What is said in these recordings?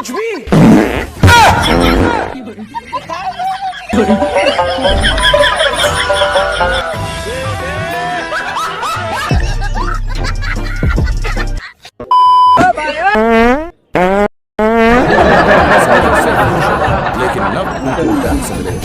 कुछ भी। लेकिन नब ढंग से मिले।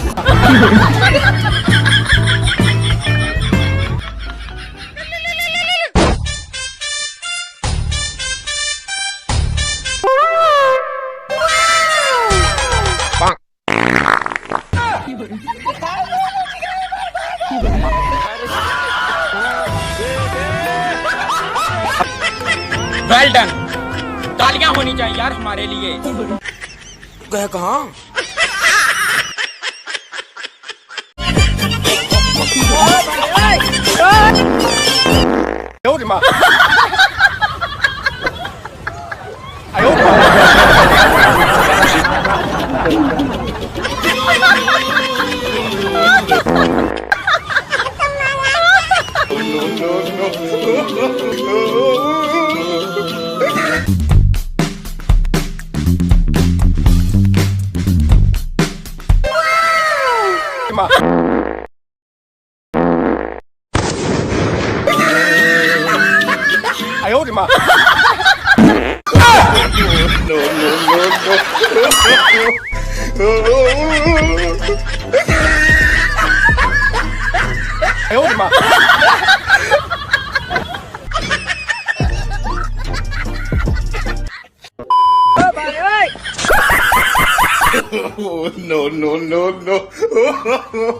वेल डन, तालियां होनी चाहिए यार हमारे लिए। गया कहाँ?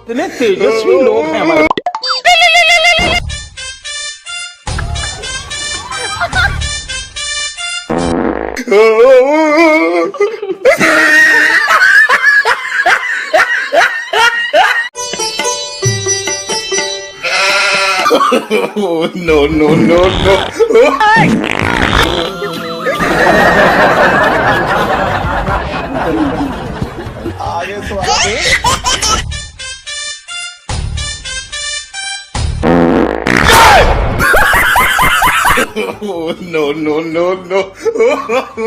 इतने तेजस्वी लोग हैं हमारे। No. आगे तो आगे। No.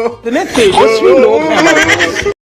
इतने तेजस्वी लोग हैं हमारे।